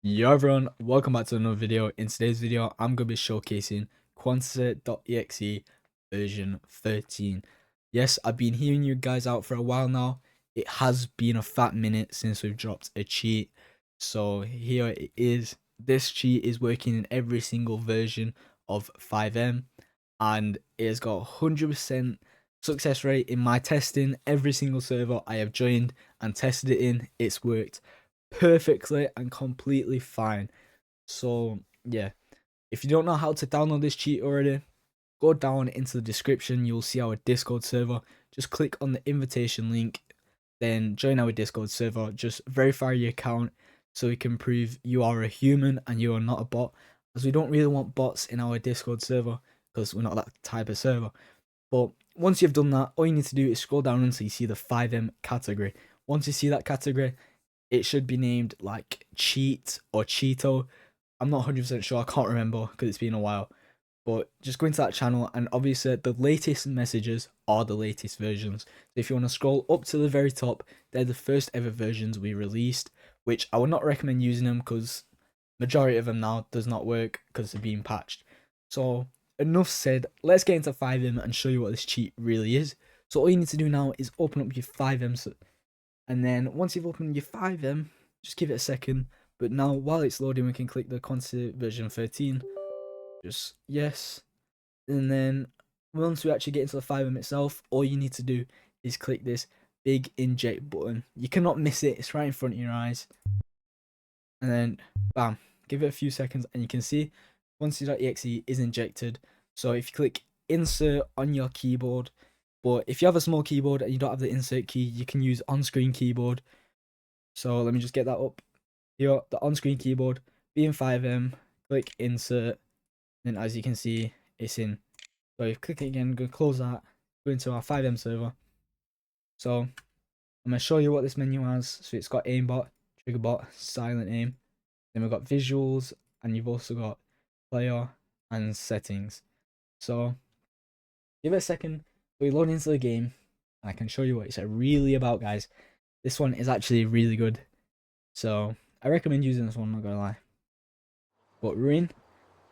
Yo everyone, welcome back to another video. In today's video, I'm going to be showcasing Quanset.exe version 13. Yes, I've been hearing you guys out for a while now. It has been a fat minute since we've dropped a cheat. So here it is. This cheat is working in every single version of FiveM and it has got 100% success rate in my testing. Every single server I have joined and tested it in, it's worked perfectly and completely fine. So yeah, if you don't know how to download this cheat already, go down into the description. You'll see our Discord server. Just click on the invitation link, then join our Discord server. Just verify your account so we can prove you are a human and you are not a bot, as we don't really want bots in our Discord server because we're not that type of server. But once you've done that, all you need to do is scroll down until you see the FiveM category. Once you see that category, it should be named like Cheat or Cheato. I'm not 100% sure, I can't remember because it's been a while. But just go into that channel, and obviously the latest messages are the latest versions. So if you want to scroll up to the very top, they're the first ever versions we released, which I would not recommend using them because majority of them now does not work because they're being patched. So enough said, let's get into FiveM and show you what this cheat really is. So all you need to do now is open up your FiveM, and then once you've opened your FiveM, just give it a second. But now while it's loading, we can click the Quanset version 13. Just yes. And then once we actually get into the FiveM itself, all you need to do is click this big inject button. You cannot miss it, it's right in front of your eyes. And then bam, give it a few seconds and you can see Quanset.exe is injected. So if you click insert on your keyboard, but if you have a small keyboard and you don't have the insert key, you can use on-screen keyboard. So let me just get that up. Here, the on-screen keyboard, be in FiveM, click insert, and as you can see, it's in. So if you click it again, go close that, go into our FiveM server. So I'm gonna show you what this menu has. So it's got Aimbot, triggerbot, silent aim. Then we've got visuals, and you've also got player and settings. So give it a second. We load into the game, and I can show you what it's really about, guys. This one is actually really good. So I recommend using this one, I'm not gonna lie. But we're in.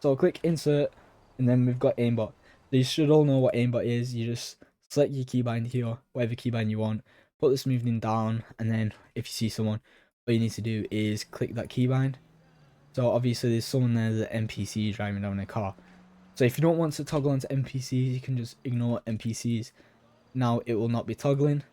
So click insert, and then we've got Aimbot. So you should all know what Aimbot is. You just select your keybind here, whatever keybind you want, put the smoothing down, and then if you see someone, all you need to do is click that keybind. So obviously there's someone there, the NPC driving down a car. So if you don't want to toggle onto NPCs, you can just ignore NPCs. Now it will not be toggling.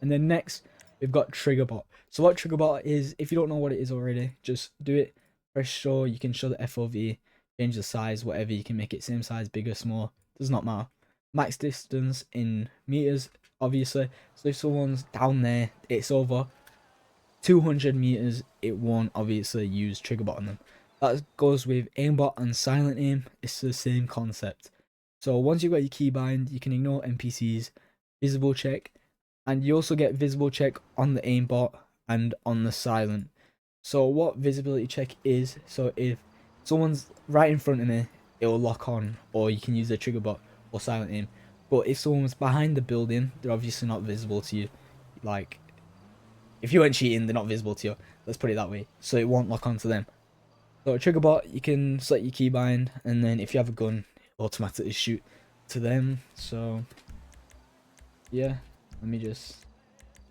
And then next, we've got triggerbot. So what triggerbot is, if you don't know what it is already, just do it. Press show, you can show the FOV, change the size, whatever, you can make it same size, bigger, small, does not matter. Max distance in meters, obviously. So if someone's down there, it's over 200 meters, it won't obviously use triggerbot on them. That goes with aimbot and silent aim, it's the same concept. So once you've got your keybind, you can ignore NPCs, visible check, and you also get visible check on the aimbot and on the silent. So what visibility check is, so if someone's right in front of me, it will lock on, or you can use the triggerbot or silent aim. But if someone's behind the building, they're obviously not visible to you. Like, if you weren't cheating, they're not visible to you. Let's put it that way. So it won't lock onto them. So a triggerbot, you can select your keybind, and then if you have a gun, it'll automatically shoot to them. So yeah, let me just,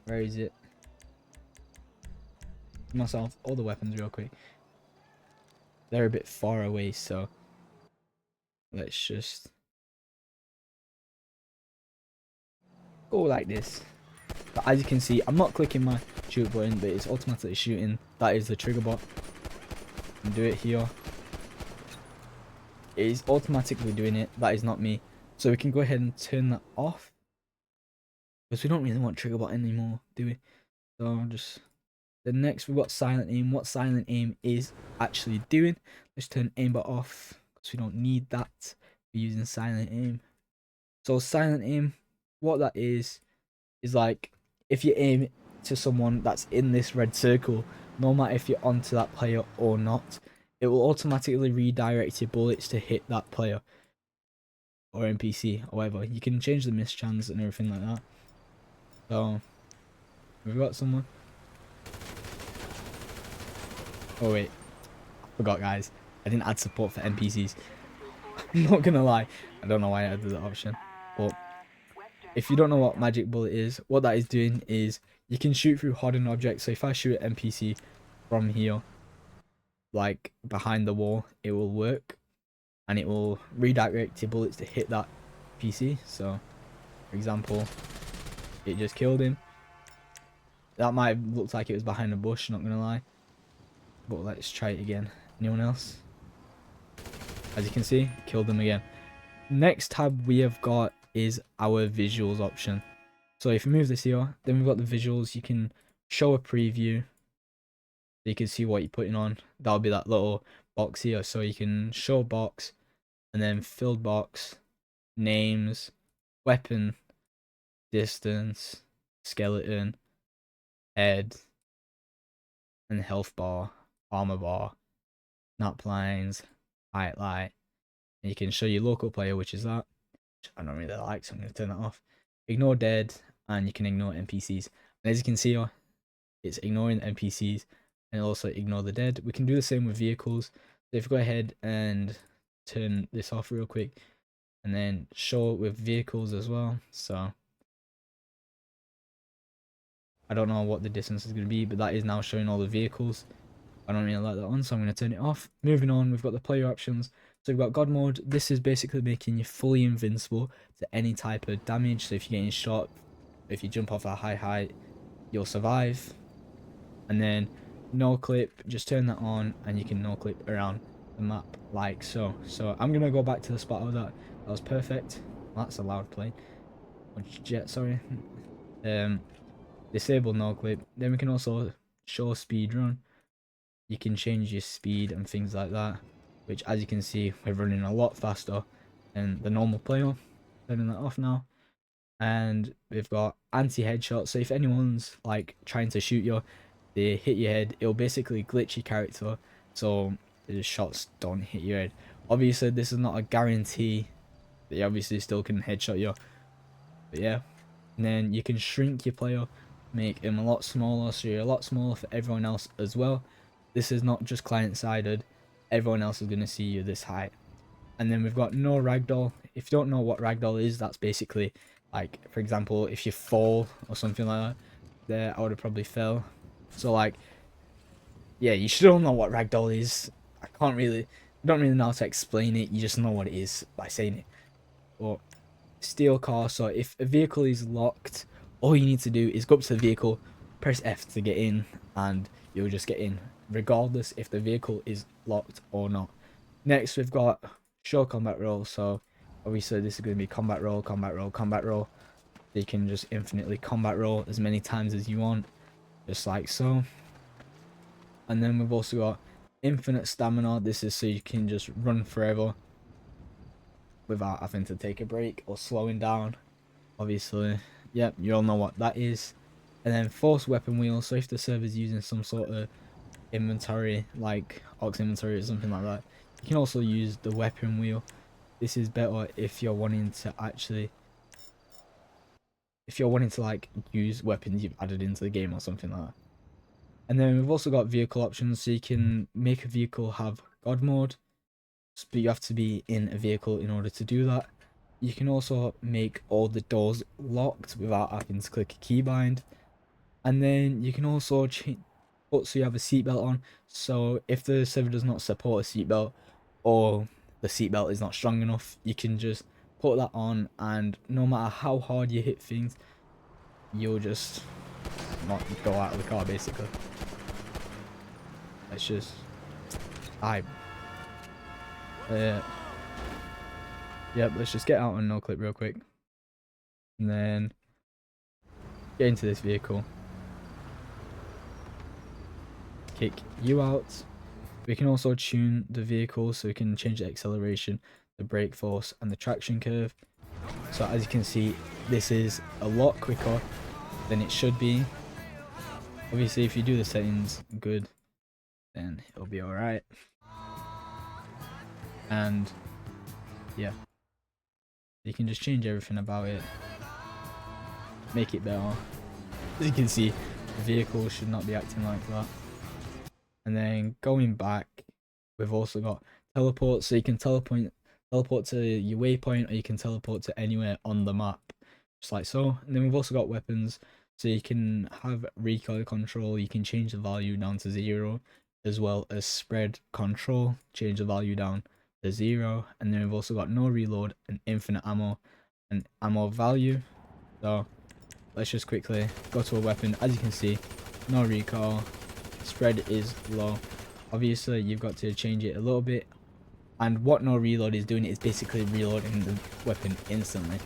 where is it? Myself all the weapons real quick. They're a bit far away, so let's just go like this. But as you can see, I'm not clicking my shoot button, but it's automatically shooting. That is the trigger bot. And do it here. It is automatically doing it. That is not me. So we can go ahead and turn that off, because we don't really want trigger bot anymore, do we? So just the next, we've got silent aim. What silent aim is actually doing, let's turn aimbot off because we don't need that. We're using silent aim. So silent aim, what that is like if you aim to someone that's in this red circle, no matter if you're onto that player or not, it will automatically redirect your bullets to hit that player or NPC or whatever. You can change the miss chance and everything like that. So we've got someone. Oh wait, Forgot, guys. I didn't add support for NPCs. I'm not gonna lie. I don't know why I added that option. But if you don't know what magic bullet is, what that is doing is you can shoot through hardened objects. So if I shoot an NPC from here, like behind the wall, it will work. And it will redirect your bullets to hit that PC. So, for example, it just killed him. That might have looked like it was behind a bush, not gonna lie. But let's try it again. Anyone else? As you can see, killed them again. Next tab we have got is our visuals option. So if you move this here, then we've got the visuals. You can show a preview. So you can see what you're putting on. That'll be that little box here. So you can show box and then filled box, names, weapon, distance, skeleton, head, and health bar, armor bar, snap lines, highlight. And you can show your local player, which is that. Which I don't really like, so I'm going to turn that off. Ignore dead, and you can ignore NPCs. And as you can see here, it's ignoring the NPCs and also ignore the dead. We can do the same with vehicles. So if you go ahead and turn this off real quick, and then show it with vehicles as well. So I don't know what the distance is going to be, but that is now showing all the vehicles. I don't really like that one, so I'm going to turn it off. Moving on, we've got the player options. So we've got God mode. This is basically making you fully invincible to any type of damage. So if you're getting shot, if you jump off a high height, you'll survive. And then no clip, just turn that on and you can no clip around the map like so. So I'm going to go back to the spot of that. That was perfect. Well, that's a loud plane. Jet, sorry. Disable no clip. Then we can also show speed run. You can change your speed and things like that, which as you can see we're running a lot faster than the normal player. Turning that off now. And we've got anti-headshot, so if anyone's like trying to shoot you, they hit your head, it'll basically glitch your character so the shots don't hit your head. Obviously this is not a guarantee, they obviously still can headshot you, but yeah. And then you can shrink your player, make him a lot smaller, so you're a lot smaller for everyone else as well. This is not just client-sided, everyone else is going to see you this height. And then we've got no ragdoll. If you don't know what ragdoll is, that's basically like, for example, if you fall or something like that, there I would have probably fell. So like, yeah, you should all know what ragdoll is. I don't really know how to explain it, you just know what it is by saying it. But steal car, so if a vehicle is locked, all you need to do is go up to the vehicle, press F to get in, and you'll just get in, regardless if the vehicle is locked or not. Next, we've got show combat roll. So obviously this is going to be combat roll, combat roll, combat roll. You can just infinitely combat roll as many times as you want, just like so. And then we've also got infinite stamina. This is so you can just run forever without having to take a break or slowing down. Obviously, yep, you all know what that is. And then force weapon wheel, so if the server's using some sort of inventory like ox inventory or something like that, you can also use the weapon wheel. This is better if you're wanting to like use weapons you've added into the game or something like that. And then we've also got vehicle options, so you can make a vehicle have God mode, but you have to be in a vehicle in order to do that. You can also make all the doors locked without having to click a keybind. And then you can also put so you have a seatbelt on, so if the server does not support a seatbelt or the seatbelt is not strong enough, you can just put that on, and no matter how hard you hit things, you'll just not go out of the car basically. Let's just yep, let's just get out on no clip real quick and then get into this vehicle, kick you out. We can also tune the vehicle, so we can change the acceleration, the brake force, and the traction curve. So as you can see, this is a lot quicker than it should be. Obviously if you do the settings good, then it'll be alright. And yeah, you can just change everything about it, make it better. As you can see, the vehicle should not be acting like that. And then going back, We've also got teleport, so you can teleport to your waypoint, or you can teleport to anywhere on the map, just like so. And then we've also got weapons, so you can have recoil control, you can change the value down to 0, as well as spread control, change the value down to 0. And then we've also got no reload and infinite ammo and ammo value. So let's just quickly go to a weapon. As you can see, no recoil, spread is low. Obviously you've got to change it a little bit, and what no reload is doing is basically reloading the weapon instantly,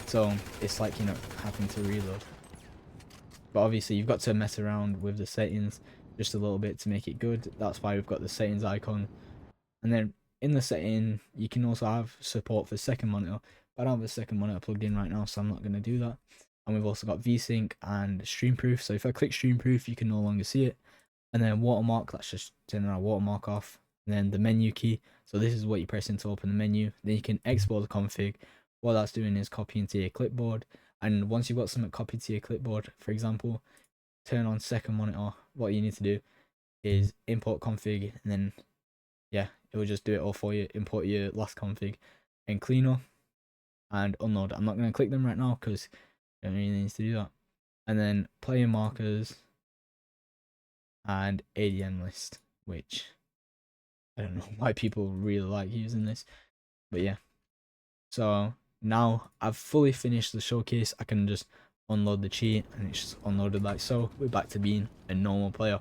so it's like you're not having to reload. But obviously you've got to mess around with the settings just a little bit to make it good. That's why we've got the settings icon. And then in the setting you can also have support for second monitor, but I don't have a second monitor plugged in right now, so I'm not going to do that. And we've also got VSync and stream proof, so if I click stream proof you can no longer see it. And then watermark, let's just turn our watermark off. And then the menu key, so this is what you press in to open the menu. Then you can export the config. What that's doing is copying to your clipboard, and once you've got something copied to your clipboard, for example, turn on second monitor, what you need to do is import config, and then yeah, it will just do it all for you. Import your last config and cleaner and unload. I'm not going to click them right now because you don't really need to do that. And then player markers and ADM list, which I don't know why people really like using this, but yeah. So now I've fully finished the showcase, I can just unload the cheat and it's just unloaded like so. We're back to being a normal player.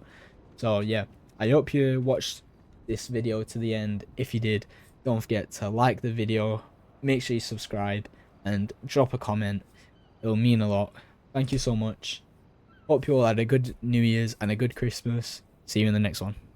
So yeah, I hope you watched this video to the end. If you did, don't forget to like the video, make sure you subscribe and drop a comment. It'll mean a lot. Thank you so much. Hope you all had a good New Year's and a good Christmas. See you in the next one.